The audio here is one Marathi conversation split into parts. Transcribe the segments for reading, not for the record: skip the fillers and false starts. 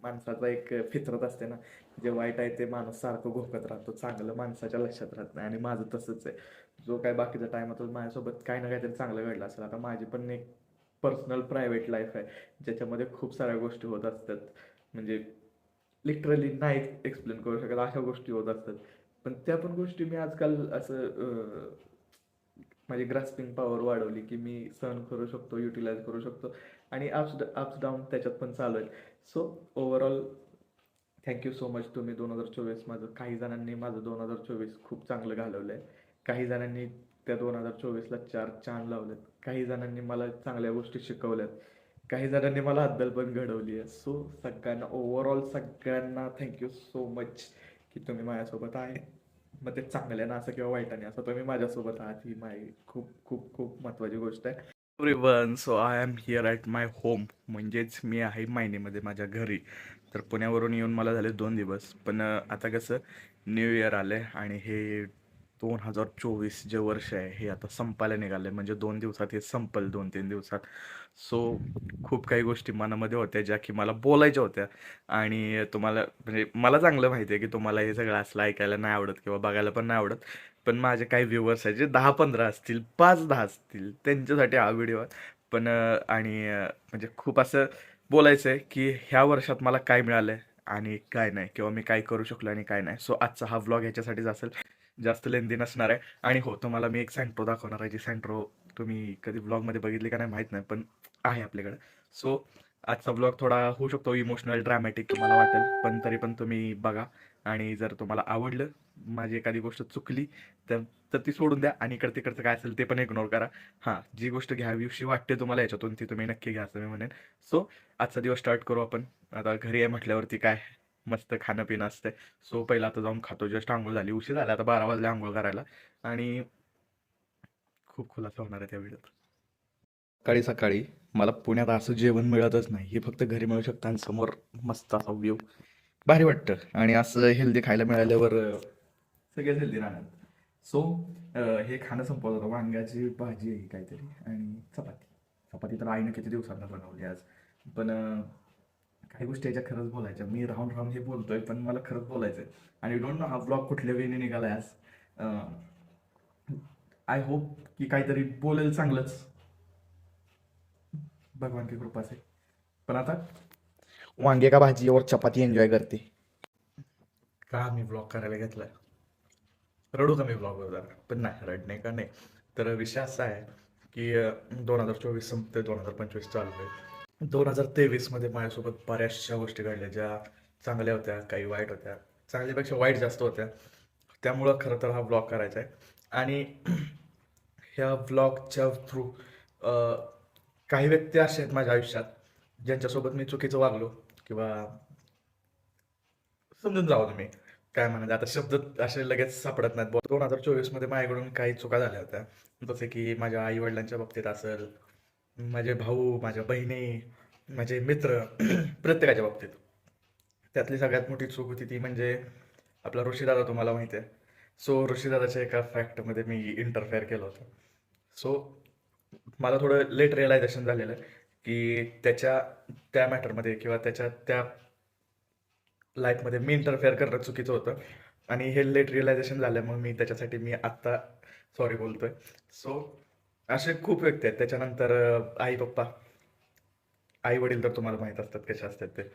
माणसाचा एक फितरत असते ना, जे वाईट आहे ते माणूस सारखं घोकत राहतो, चांगलं माणसाच्या लक्षात राहत नाही. आणि माझं तसंच आहे. जो काय बाकीच्या टायमात माझ्यासोबत काही ना काहीतरी चांगलं घडलं असेल. आता माझी पण एक पर्सनल प्रायव्हेट लाईफ आहे, ज्याच्यामध्ये खूप साऱ्या गोष्टी होत असतात. म्हणजे लिटरली नाही एक्सप्लेन करू शकत अशा गोष्टी होत असतात. पण त्या पण गोष्टी मी आजकाल असं माझी ग्रास्पिंग पॉवर वाढवली, की मी सहन करू शकतो, युटिलाइज करू शकतो. आणि अप्स डाऊन त्याच्यात पण चालू आहेत. So overall thank you so much. तुम्ही 2024 माझं, काही जणांनी माझं 2024 खूप चांगलं घालवलं आहे. काही जणांनी त्या 2024ला 4 चांद लावलेत. काही जणांनी मला चांगल्या गोष्टी शिकवल्यात. काही जणांनी मला अद्दल पण घडवली आहे. सो सगळ्यांना ओव्हरऑल सगळ्यांना थँक्यू सो मच की तुम्ही माझ्यासोबत आहे. मग ते चांगल्यानं असं किंवा वाईटाने असं तुम्ही माझ्यासोबत आहात, ही माझी खूप खूप खूप महत्त्वाची गोष्ट आहे. Everyone, so I am here at my home. म्हणजेच मी आहे मायनीमध्ये माझ्या घरी. तर पुण्यावरून येऊन मला झाले 2 दिवस. पण आता कसं न्यू इयर आलं आहे आणि हे 2024 जे वर्ष आहे हे आता संपायला निघालं आहे. म्हणजे 2 दिवसात हे संपल, 2-3 दिवसात. सो खूप काही गोष्टी मनामध्ये होत्या ज्या की मला बोलायच्या होत्या. आणि तुम्हाला म्हणजे मला चांगलं माहिती आहे की तुम्हाला हे सगळं असलं ऐकायला नाही आवडत किंवा बघायला पण नाही आवडत. पण माझे काही व्ह्युअर्स आहेत जे 10-15 असतील, 5-10 असतील, त्यांच्यासाठी हा व्हिडिओ आहे. पण आणि म्हणजे खूप असं बोलायचं आहे की ह्या वर्षात मला काय मिळालं आणि काय नाही, किंवा मी काय करू शकलो आणि काय नाही. सो आजचा हा व्लॉग ह्याच्यासाठीच असेल. जास्त लेंदी नसणार आहे. आणि हो, तुम्हाला मी एक सँट्रो दाखवणार आहे. जी सँट्रो तुम्ही कधी व्लॉगमध्ये बघितली का नाही माहीत नाही, पण आहे आपल्याकडे. सो आजचा व्लॉग थोडा होऊ शकतो इमोशनल, ड्रामॅटिक तुम्हाला वाटेल, पण तरी पण तुम्ही बघा. आणि जर तुम्हाला आवडलं, माझी एखादी गोष्ट चुकली, तर तर ती सोडून द्या आणि इकडं तिकडचं काय असेल ते पण इग्नोर करा. हां, जी गोष्ट घ्यावीशी वाटते तुम्हाला याच्यातून ती तुम्ही नक्की घ्या, असं मी म्हणेन. सो आजचा दिवस स्टार्ट करू आपण. आता घरी आहे म्हटल्यावरती काय मस्त खाणं पिणं असतंय. सो पहिला आता जाऊन खातो. जस्ट अंघोळ झाली, उशीर झाला आता 12 वाजले अंघोळ करायला. आणि खूप खुलासा होणार आहे त्या व्हिडिओत. सकाळी सकाळी मला पुण्यात असं जेवण मिळतच नाही. हे फक्त घरी मिळू शकतं आणि समोर मस्त असा व्ह्यू, भारी वाटतं. आणि असं हेल्दी खायला मिळाल्यावर सगळेच हेल्दी राहणार. सो हे खाणं संपवत होतं. वांग्याची भाजी आहे काहीतरी आणि चपाती. चपाती तर आईनं किती दिवसांना बनवली आज. पण काही गोष्टी याच्या खरंच बोलायच्या. मी राहून राहून हे बोलतोय, पण मला खरंच बोलायचं आहे. आणि डोंट नो हा ब्लॉग कुठल्या वेळी निघाला आज. आय होप की काहीतरी बोलेल चांगलंच, भगवान की कृपा से. पण आता वांगे का भाजी और चपाती एन्जॉय करते. का मी ब्लॉग करायला घेतलाय? रडू का मी ब्लॉगवर जरा? पण नाही, रडणे का नाही. तर विषय असा आहे की 2024 संपते, 2025 चालू आहे. 2023 मध्ये माझ्यासोबत बऱ्याचशा गोष्टी घडल्या, ज्या चांगल्या होत्या, काही वाईट होत्या. चांगल्यापेक्षा वाईट जास्त होत्या. त्यामुळं खरं तर हा ब्लॉग करायचा आहे. आणि ह्या व्लॉगच्या थ्रू काही व्यक्ती अशा आहेत माझ्या आयुष्यात ज्यांच्यासोबत मी चुकीचं वागलो, किंवा समजून जावं तुम्ही काय म्हणाले. आता शब्द असे लगेच सापडत नाहीत. 2024 मध्ये माझ्याकडून काही चुका झाल्या होत्या. जसे की माझ्या आई वडिलांच्या बाबतीत असेल, माझे भाऊ, माझ्या बहिणी, माझे मित्र प्रत्येकाच्या बाबतीत. त्यातली सगळ्यात मोठी चूक होती ती म्हणजे आपला ऋषीदादा, तुम्हाला माहिती आहे. सो ऋषीदादाच्या एका फॅक्टमध्ये मी इंटरफेअर केलं होतं. सो मला थोडं लेट रिअलायझेशन झालेलं की त्याच्या त्या मॅटरमध्ये किंवा त्याच्या त्या लाईफमध्ये मी इंटरफेअर करणं चुकीचं होतं. आणि हे लेट रिअलायझेशन झालं, मग मी त्याच्यासाठी मी आत्ता सॉरी बोलतोय. सो असे खूप व्यक्ती आहेत. त्याच्यानंतर आई पप्पा, आई वडील तर तुम्हाला माहीत असतात कसे असतात ते,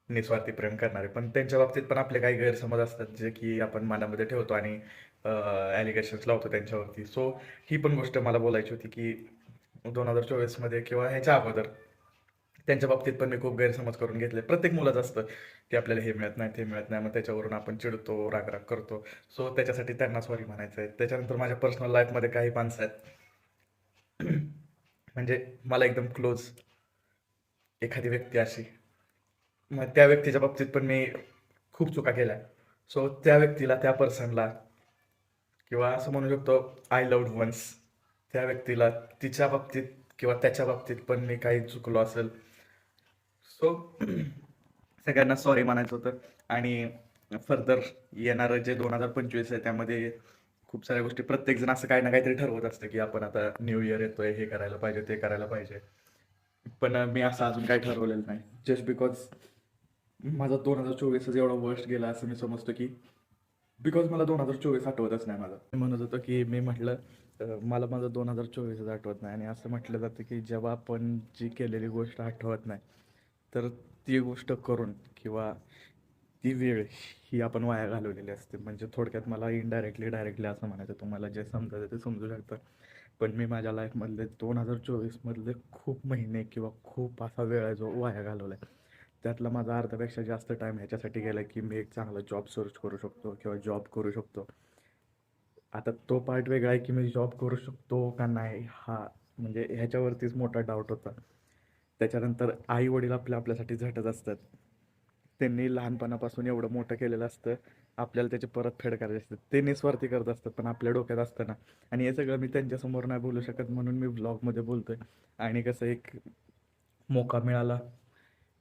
निस्वार्थी प्रेम करणारे. पण त्यांच्या बाबतीत पण आपले काही गैरसमज असतात जे की आपण मनामध्ये ठेवतो आणि ॲलिगेशन्स लावतो त्यांच्यावरती. सो ही पण गोष्ट मला बोलायची होती की 2024 मध्ये किंवा ह्याच्या अगोदर त्यांच्या बाबतीत पण मी खूप गैरसमज करून घेतले. प्रत्येक मुलाचं असतं की आपल्याला हे मिळत नाही, ते मिळत नाही, मग त्याच्यावरून आपण चिडतो, राग करतो. सो त्याच्यासाठी त्यांना सॉरी म्हणायचं आहे. त्याच्यानंतर माझ्या पर्सनल लाईफमध्ये काही माणसं आहेत म्हणजे मला एकदम क्लोज एखादी व्यक्ती अशी, मग त्या व्यक्तीच्या बाबतीत पण मी खूप चुका केल्या. सो त्या व्यक्तीला, त्या पर्सनला, किंवा असं म्हणू शकतो आय लव्ड वन्स, त्या व्यक्तीला तिच्या बाबतीत किंवा त्याच्या बाबतीत पण मी काही चुकलो असेल. सो सगळ्यांना सॉरी म्हणायचं होतं. आणि फर्दर येणारं जे 2025 आहे त्यामध्ये खूप साऱ्या गोष्टी, प्रत्येकजण असं काही ना काहीतरी ठरवत असतं की आपण आता न्यू इयर येतोय, हे करायला पाहिजे, ते करायला पाहिजे. पण मी असं अजून काही ठरवलेलं नाही. जस्ट बिकॉज माझा 2024च एवढा वर्स्ट गेला असं मी समजतो की बिकॉज मला 2024 आठवतच नाही माझं. मी म्हणत होतो की मी म्हटलं मला माझं 2024च आठवत नाही आणि असं म्हटलं जातं की जेव्हा आपण जी केलेली गोष्ट आठवत नाही तर ती गोष्ट करून किंवा ती वेळ ही आपण वाया घालवलेली असते. म्हणजे थोडक्यात मला इनडायरेक्टली डायरेक्टली असं म्हणायचं, तुम्हाला जे समजायचं ते समजू शकतं. पण मी माझ्या लाईफमधले 2024मधले खूप महिने किंवा खूप असा वेळ आहे जो वाया घालवला आहे. त्यातला माझा अर्ध्यापेक्षा जास्त टाईम ह्याच्यासाठी गेला की मी एक चांगला जॉब सर्च करू शकतो किंवा जॉब करू शकतो. आता तो पार्ट वेगळा आहे की मी जॉब करू शकतो का नाही, हा म्हणजे ह्याच्यावरतीच मोठा डाऊट होता. त्याच्यानंतर आई वडील आपल्यासाठी झटत असतात. त्यांनी लहानपणापासून एवढं मोठं केलेलं असतं, आपल्याला त्याची परतफेड करायची असते. ते निस्वार्थी करत असतात पण आपल्या डोक्यात असतं ना. आणि हे सगळं मी त्यांच्यासमोर नाही बोलू शकत म्हणून मी व्लॉगमध्ये बोलतोय. आणि कसं एक मोका मिळाला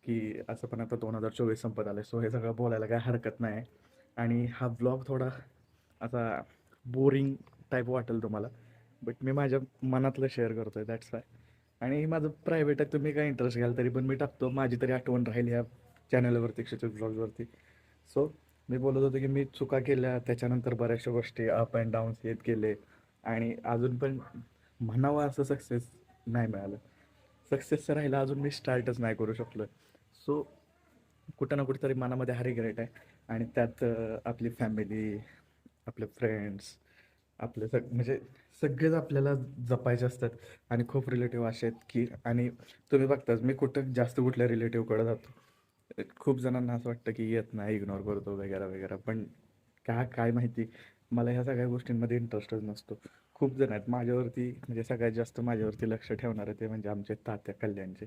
की असं पण आता 2024 संपत आलं, सो हे सगळं बोलायला काय हरकत नाही. आणि हा ब्लॉग थोडा असा बोरिंग टाईप वाटेल तुम्हाला, बट मी माझ्या मनातलं शेअर करतोय, दॅट्स वाय. आणि माझं प्रायव्हेट आहे, तुम्ही काय इंटरेस्ट घ्याल तरी पण मी टाकतो, माझी तरी आठवण राहील ह्या चॅनलवरती, क्षितिज ब्लॉग्सवरती. सो मी बोलत होतो की मी चुका केल्या, त्याच्यानंतर बऱ्याचशा गोष्टी अप अँड डाऊन्स येत गेले आणि अजून पण म्हणावं असं सक्सेस नाही मिळालं. सक्सेसचं राहिलं अजून मी स्टार्टच नाही करू शकलो. सो कुठं ना कुठेतरी मनामध्ये हा रिग्रेट आहे. आणि त्यात आपली फॅमिली, आपले फ्रेंड्स, आपले म्हणजे सगळेच आपल्याला जपायचे असतात. आणि खूप रिलेटिव्ह असे आहेत की, आणि तुम्ही बघताच मी कुठं जास्त कुठल्या रिलेटिव्हकडे जातो, खूप जणांना असं वाटतं की येत नाही, इग्नोर करतो वगैरे वगैरे. पण काय माहिती, मला ह्या सगळ्या गोष्टींमध्ये इंटरेस्टच नसतो. खूप जण आहेत माझ्यावरती, म्हणजे सगळ्यात जास्त माझ्यावरती लक्ष ठेवणारे ते म्हणजे आमचे तात्या कल्याणचे.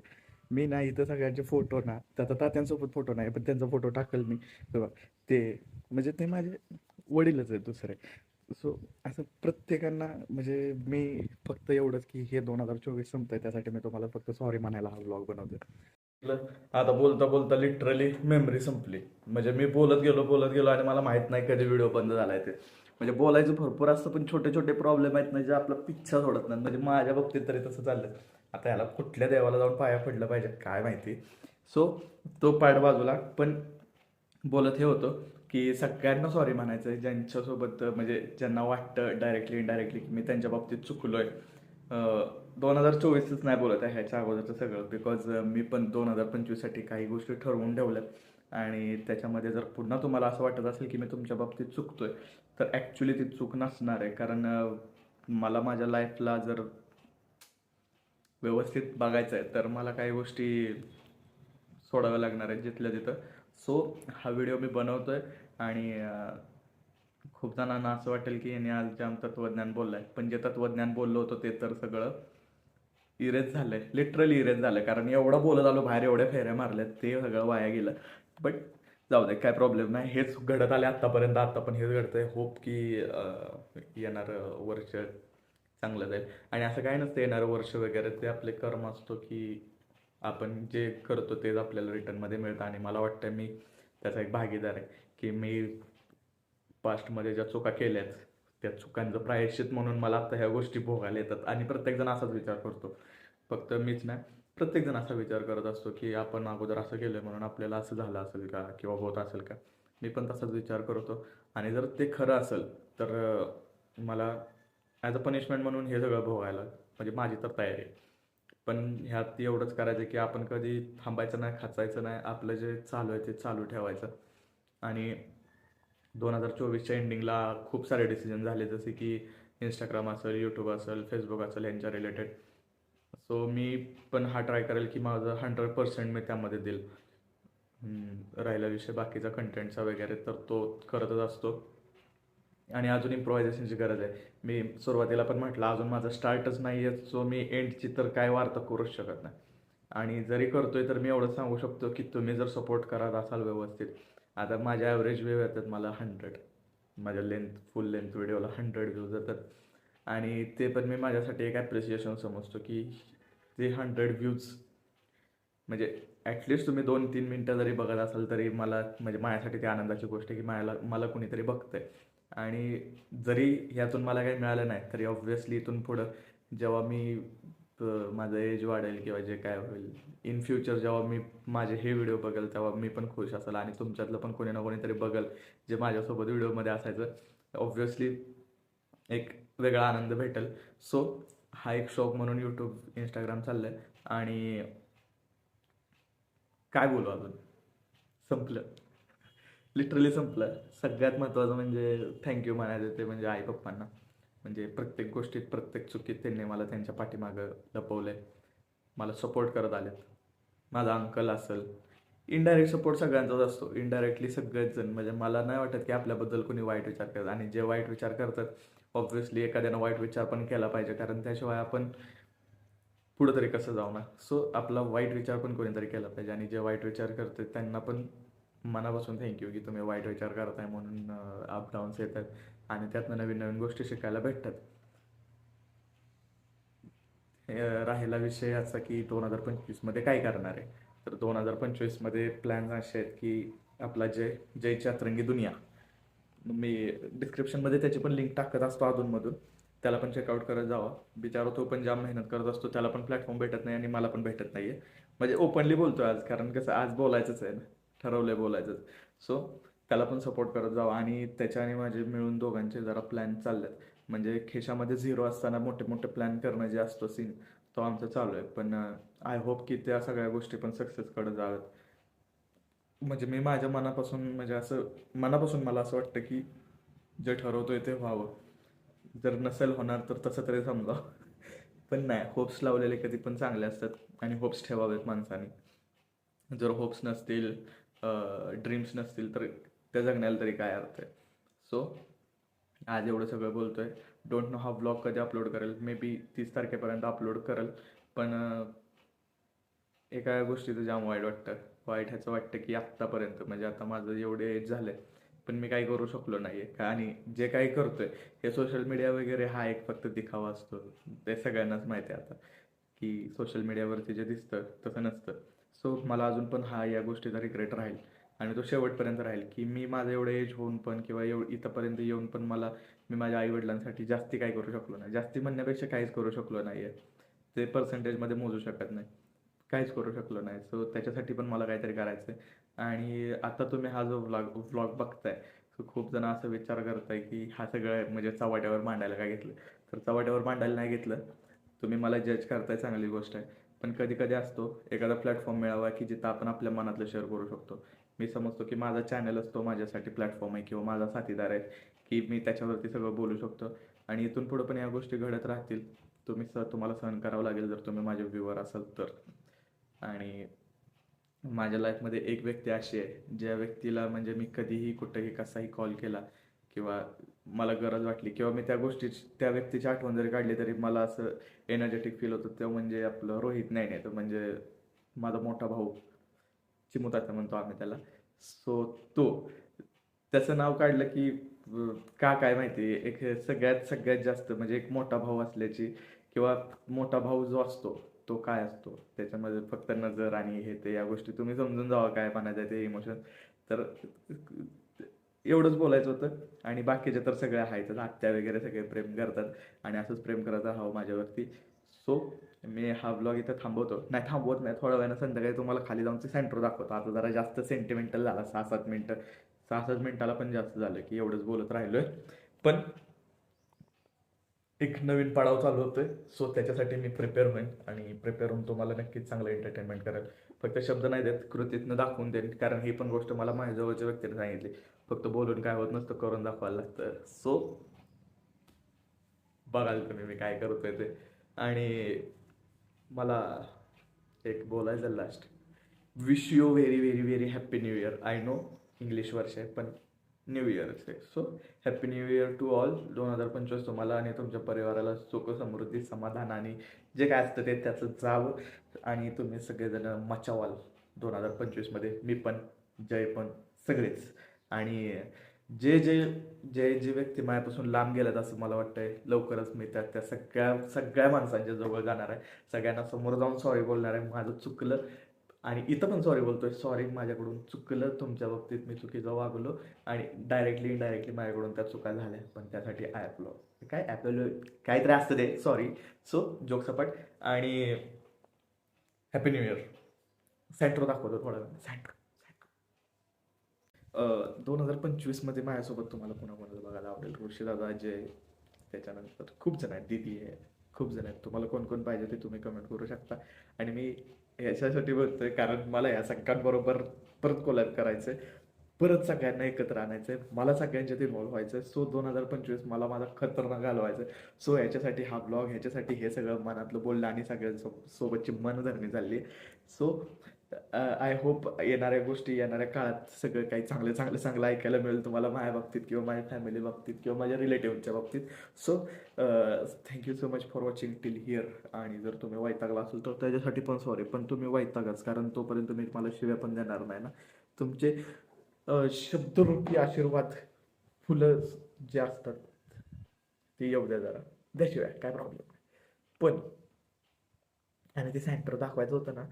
मी नाही तर सगळ्यांचे फोटो ना, त्याचा तात्यांसोबत फोटो नाही पण त्यांचा फोटो टाकल मी तेव्हा, ते म्हणजे ते माझे वडीलच आहेत दुसरे. सो असं प्रत्येकांना, म्हणजे मी फक्त एवढंच की हे 2024 संपतंय त्यासाठी मी तुम्हाला फक्त सॉरी म्हणायला हा व्लॉग बनवतोय. आता बोलता बोलता लिटरली मेमरी संपली. म्हणजे मी बोलत गेलो आणि मला माहित नाही कधी व्हिडिओ बंद झालाय ते. म्हणजे बोलायचं भरपूर असतं पण छोटे छोटे प्रॉब्लेम आहेत ना, जे आपला पिच्छा सोडत नाही. म्हणजे माझ्या बाबतीत तरी तसं चाललं. आता याला कुठल्या देवाला जाऊन पाया पडलं पाहिजे काय माहिती. सो तो पाठ बाजूला, पण बोलत हे होतं की सगळ्यांना सॉरी म्हणायचं ज्यांच्यासोबत, म्हणजे ज्यांना वाटतं डायरेक्टली इनडायरेक्टली की मी त्यांच्या बाबतीत चुकलोय. 2024च नाही बोलत आहे, ह्याच्या अगोदरचं सगळं. बिकॉज मी पण 2025साठी काही गोष्टी ठरवून ठेवल्यात आणि त्याच्यामध्ये जर पुन्हा तुम्हाला असं वाटत असेल की मी तुमच्या बाबतीत चुकतोय, तर ॲक्च्युली ती चूक नसणार आहे. कारण मला माझ्या लाईफला जर व्यवस्थित बघायचं आहे तर मला काही गोष्टी सोडाव्या लागणार आहेत जिथल्या तिथं. सो हा व्हिडिओ मी बनवतोय आणि खूप जणांना असं वाटेल की याने आज जाम तत्वज्ञान बोललाय, पण जे तत्वज्ञान बोललो होतं ते तर सगळं इरेज झालंय, लिटरली इरेज झालं. कारण एवढं बोलत आलो बाहेर, एवढ्या फेऱ्या मारल्यात, ते सगळं वाया गेलं. बट जाऊ दे, काय प्रॉब्लेम नाही. हेच घडत आले आत्तापर्यंत, आता पण हेच घडतंय. होप की येणारं वर्ष चांगलं जाईल. आणि असं काय नसतं येणारं वर्ष वगैरे, ते आपले कर्म असतो की आपण जे करतो तेच आपल्याला रिटर्नमध्ये मिळतं. आणि मला वाटतं मी त्याचा एक भागीदार आहे की मी पास्टमध्ये ज्या चुका केल्यात त्या चुकांचं प्रायश्चित म्हणून मला आता ह्या गोष्टी भोगायला येतात. आणि प्रत्येकजण असाच विचार करतो, फक्त मीच नाही, प्रत्येकजण असा विचार करत असतो की आपण अगोदर असं केलं म्हणून आपल्याला असं झालं असेल का किंवा होत असेल का. मी पण तसाच विचार करतो. आणि जर ते खरं असेल तर मला ॲज अ पनिशमेंट म्हणून हे सगळं भोगायला म्हणजे माझी तर तयारी आहे. पण ह्यात एवढंच करायचं की आपण कधी थांबायचं नाही, खचायचं नाही, आपलं जे चालू आहे ते चालू ठेवायचं. आणि 2024च्या एंडिंगला खूप सारे डिसिजन झाले, जसे की इंस्टाग्राम असेल, यूट्यूब असेल, फेसबुक असेल, यांच्या रिलेटेड. सो मी पण हा ट्राय करेल की माझं 100% मी त्यामध्ये देईल. राहिला विषय बाकीचा कंटेंटचा वगैरे, तर तो करतच असतो. आणि अजून इम्प्रोव्हायझेशनची गरज आहे. मी सुरुवातीला पण म्हटलं अजून माझं स्टार्टच नाही आहे, सो मी एंडची तर काय वार्ता करूच शकत नाही. आणि जरी करतोय तर मी एवढंच सांगू शकतो की तुम्ही जर सपोर्ट करत असाल व्यवस्थित. आता माझ्या ॲव्हरेज व्ह्यू येतात मला 100, माझ्या फुल लेंथ व्हिडिओला 100 व्ह्यूज येतात. आणि ते पण मी माझ्यासाठी एक ॲप्रिसिएशन समजतो की ते 100 व्ह्यूज म्हणजे ॲटलिस्ट तुम्ही 2-3 मिनटं जरी बघत असाल तरी मला, म्हणजे माझ्यासाठी ती आनंदाची गोष्ट आहे की मला कुणीतरी बघतंय. आणि जरी ह्यातून मला काही मिळालं नाही तरी ऑब्व्हियसली इथून पुढं जेव्हा मी माझं एज वाढेल किंवा जे काय होईल इन फ्युचर, जेव्हा मी माझे हे व्हिडिओ बघेल तेव्हा मी पण खुश असेल आणि तुमच्यातलं पण कोणी ना कोणीतरी बघेल जे माझ्यासोबत व्हिडिओमध्ये असायचं. ऑब्व्हियसली एक वेगळा आनंद भेटेल. सो हा एक शौक म्हणून यूट्यूब इंस्टाग्राम चाललं आहे. आणि काय बोलू अजून, संपलं, लिटरली संपलं. सगळ्यात महत्त्वाचं म्हणजे थँक्यू म्हणायचं ते म्हणजे आई पप्पांना. म्हणजे प्रत्येक गोष्टीत प्रत्येक चुकीत त्यांनी मला त्यांच्या पाठीमागं लपवलं, मला सपोर्ट करत आलेत. माझा अंकल असेल, इनडायरेक्ट सपोर्ट सगळ्यांचाच असतो. इनडायरेक्टली सगळेच जण, म्हणजे मला नाही वाटत की आपल्याबद्दल कोणी वाईट विचार करतात. आणि जे वाईट विचार करतात ऑब्व्हियसली एखाद्यानं वाईट विचार पण केला पाहिजे, कारण त्याशिवाय आपण पुढं तरी कसं जाऊ ना. सो आपला वाईट विचार पण कोणीतरी केला पाहिजे. आणि जे वाईट विचार करतात त्यांना पण मनापासून थँक्यू की तुम्ही वाईट विचार करताय, म्हणून अपडाऊन्स येतात आणि त्यातनं नवीन नवीन गोष्टी शिकायला भेटतात. राहिला विषय असा की 2025मध्ये काय करणार आहे, तर 2025मध्ये प्लॅन्स असे आहेत की आपला जयची अतरंगी दुनिया, मी डिस्क्रिप्शनमध्ये त्याची पण लिंक टाकत असतो अधूनमधून, त्याला पण चेकआउट करत जावा. बिचारा तो पण जाम मेहनत करत असतो, त्याला पण प्लॅटफॉर्म भेटत नाही आणि मला पण भेटत नाही आहे. म्हणजे ओपनली बोलतो आज, कारण कसं आज बोलायचंच आहे ना, ठरवलं आहे बोलायचंच. सो त्याला पण सपोर्ट करत जावा. आणि त्याच्याने माझे मिळून दोघांचे जरा प्लॅन चालले आहेत. म्हणजे खिशामध्ये झिरो असताना मोठे मोठे प्लॅन करणं जे असतो सीन, तो आमचा चालू आहे. पण आय होप की त्या सगळ्या गोष्टी पण सक्सेसकडे जाव्यात. म्हणजे मी माझ्या मनापासून, म्हणजे असं मनापासून मला असं वाटतं की जे ठरवतोय ते व्हावं. जर नसेल होणार तर तसं तरी समजा. पण नाही, होप्स लावलेले कधी पण चांगले असतात आणि होप्स ठेवावेत माणसाने. जर होप्स नसतील, ड्रीम्स नसतील तर त्या जगण्याला तरी काय अर्थ आहे. सो आज एवढं सगळं बोलतोय. डोंट नो हा ब्लॉग कधी अपलोड करेल, मे बी 30 तारखेपर्यंत अपलोड करेल. पण एका गोष्टीचं जाम वाईट वाटतं. वाईट ह्याचं वाटतं की आत्तापर्यंत, म्हणजे आता माझं एवढे एज झालं पण मी काही करू शकलो नाही आहे. आणि जे काही करतोय हे सोशल मीडिया वगैरे हा एक फक्त दिखावा असतो, ते सगळ्यांनाच माहिती आहे आता की सोशल मीडियावरती जे दिसतं तसं नसतं. सो मला अजून पण हा या गोष्टीचा रिग्रेट राहील आणि तो शेवटपर्यंत राहील की मी माझं एवढं एज होऊन पण किंवा इथंपर्यंत येऊन पण मी माझ्या आईवडिलांसाठी जास्ती काही करू शकलो नाही. जास्ती म्हणण्यापेक्षा काहीच करू शकलो नाही आहे, ते पर्सेंटेजमध्ये मोजू शकत नाही, काहीच करू शकलो नाही. सो त्याच्यासाठी पण मला काहीतरी करायचं आहे. आणि आता तुम्ही हा जो व्लॉग बघताय, सो खूप जण असं विचार करताय की हा सगळं म्हणजे चव्हाट्यावर मांडायला काय घेतलं. तर चव्हाट्यावर मांडायला नाही घेतलं, तुम्ही मला जज करताय, चांगली गोष्ट आहे. पण कधी कधी असतो एखादा प्लॅटफॉर्म मिळावा की जिथं आपण आपल्या मनातलं शेअर करू शकतो. मी समजतो की माझा चॅनलच तो माझ्यासाठी प्लॅटफॉर्म आहे किंवा माझा साथीदार आहे की मी त्याच्यावरती सगळं बोलू शकतो. आणि इथून पुढं पण या गोष्टी घडत राहतील. तुम्हाला सहन करावं लागेल जर तुम्ही माझे व्ह्यूवर असाल तर. आणि माझ्या लाईफमध्ये एक व्यक्ती अशी आहे ज्या व्यक्तीला म्हणजे मी कधीही कुठेही कसाही कॉल केला किंवा मला गरज वाटली किंवा मी त्या व्यक्तीची आठवण जरी काढली तरी मला असं एनर्जेटिक फील होतं. तो म्हणजे आपलं रोहित नाही, तो म्हणजे माझा मोठा भाऊ, चिमुताचा म्हणतो आम्ही त्याला. सो त्याचं नाव काढलं की का काय माहिती, एक सगळ्यात सगळ्यात जास्त म्हणजे एक मोठा भाऊ असल्याची किंवा मोठा भाऊ जो असतो तो काय असतो त्याच्यामध्ये फक्त नजर आणि हे ते या गोष्टी तुम्ही समजून जावा काय म्हणायचं ते इमोशन. तर एवढंच बोलायचं होतं. आणि बाकीचे तर सगळे आहेतच, आत्या वगैरे सगळे प्रेम करतात आणि असंच प्रेम करत राहावं माझ्यावरती. सो मी हा ब्लॉग इथं थांबवत नाही, थोड्या वेळानं संध्याकाळी तुम्हाला खाली जाऊन सेंटर दाखवतो. आता जरा जास्त सेंटिमेंटल झाला, 6-7 मिनटं, 6-7 मिनटाला पण जास्त झालं की एवढंच बोलत राहिलोय. पण एक नवीन पडाव चालू होतोय. सो त्याच्यासाठी मी प्रिपेअर होईन आणि प्रिपेअर होऊन तुम्हाला नक्कीच चांगलं एंटरटेनमेंट करेल. फक्त शब्द नाही देत, कृतीतनं दाखवून देईन, कारण ही पण गोष्ट मला माझ्या जवळच्या व्यक्तीने सांगितली. फक्त बोलून काय होत नसतं, करून दाखवायला लागतं. सो बघाल तुम्ही मी काय करतोय ते. आणि मला एक बोलायचं last, wish you very very very happy new year. I know English वर्ष आहे पण न्यू इयरच आहे. So happy new year to all. 2025 तुम्हाला आणि तुमच्या परिवाराला सुख समृद्धी समाधान आणि जे काय असतं ते त्याचं जावं आणि तुम्ही सगळेजण मचावाल 2025मध्ये. मी पण, जय पण, सगळेच. आणि जे जे जे जे व्यक्ती माझ्यापासून लांब गेल्यात असं मला वाटतंय, लवकरच मी त्या सगळ्या सगळ्या माणसांच्या जवळ जाणार आहे, सगळ्यांना समोर जाऊन सॉरी बोलणार आहे, माझं चुकलं आणि इथं पण सॉरी बोलतोय, सॉरी माझ्याकडून चुकलं, तुमच्या बाबतीत मी चुकीचं वागलो आणि डायरेक्टली इनडायरेक्टली माझ्याकडून त्या चुका झाल्या, पण त्यासाठी काय ॲपलो काहीतरी असतं ते, सॉरी. सो जोक सपाट आणि हॅपी न्यू इयर. सँट्रो दाखवतो थोडा वेळ. सँट्रो 2025मध्ये माझ्यासोबत तुम्हाला कोणाकोणाला बघायला आवडेल? ऋषीदादा, अजय, त्याच्यानंतर खूप जण आहेत, दीदी आहे, खूप जण आहेत. तुम्हाला कोण कोण पाहिजे ते तुम्ही कमेंट करू शकता. आणि मी ह्याच्यासाठी बोलतोय कारण मला या सगळ्यांबरोबर परत कोलॅब करायचं आहे, परत सगळ्यांना एकत्र आणायचं आहे, मला सगळ्यांच्यात इन्व्हॉल्व व्हायचं आहे. सो 2025 मला माझा खतरनाक घालवायचं आहे. सो ह्याच्यासाठी हा ब्लॉग, ह्याच्यासाठी हे सगळं मनातलं बोलणं आणि सगळ्यांसोबतची मनधरणी झाली. सो आय होप येणाऱ्या गोष्टी, येणाऱ्या काळात सगळं काही चांगलं ऐकायला मिळेल तुम्हाला माझ्या बाबतीत किंवा माझ्या फॅमिली बाबतीत किंवा माझ्या रिलेटिव्हच्या बाबतीत. So thank you so much for watching till here. आणि जर तुम्ही वैतागला असेल तर त्याच्यासाठी पण सॉरी, पण तुम्ही वैतागाच, कारण तोपर्यंत मी मला शिव्या पण देणार नाही ना. तुमचे शब्दरूपी आशीर्वाद, फुलं जे असतात ते येऊ द्या जरा, त्याशिवाय काय प्रॉब्लेम नाही. पण आणि ते सेंटर दाखवायचं होतं ना,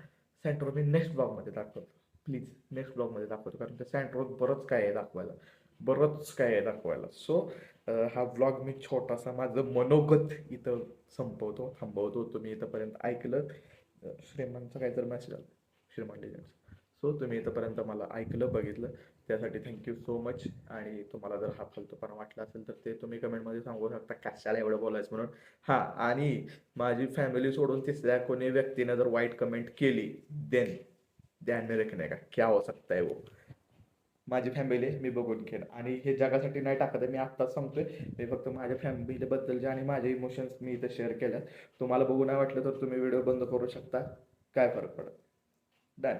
सेंटर मी नेक्स्ट ब्लॉगमध्ये दाखवतो. प्लीज नेक्स्ट ब्लॉगमध्ये दाखवतो, कारण त्या सेंटरवर बरंच काय आहे दाखवायला, बरंच काय आहे दाखवायला. सो हा ब्लॉग मी छोटासा माझं मनोगत इथं थांबवतो. तुम्ही इथंपर्यंत ऐकलं. श्रीमंतचा काहीतरी मेसेज आला, श्रीमंत डिझाईन्स. सो तुम्ही इथंपर्यंत मला ऐकलं, बघितलं, त्यासाठी थँक्यू सो मच. आणि तुम्हाला जर हा फालतूपणा वाटला असेल तर ते तुम्ही कमेंटमध्ये सांगू शकता, कशाला एवढं बोलायचं म्हणून. हां, आणि माझी फॅमिली सोडून तिसऱ्या कोणी व्यक्तीने जर वाईट कमेंट केली, देन ध्यान में रखने का क्या हो सकता है वो. माझी फॅमिली मी बघून घेईन आणि हे जगासाठी नाही टाकत आहे, मी आत्ताच सांगतोय. मी फक्त माझ्या फॅमिलीबद्दलचे आणि माझे इमोशन्स मी इथं शेअर केल्यात. तुम्हाला बघू नाही वाटलं तर तुम्ही व्हिडिओ बंद करू शकता, काय फरक पडत. डन.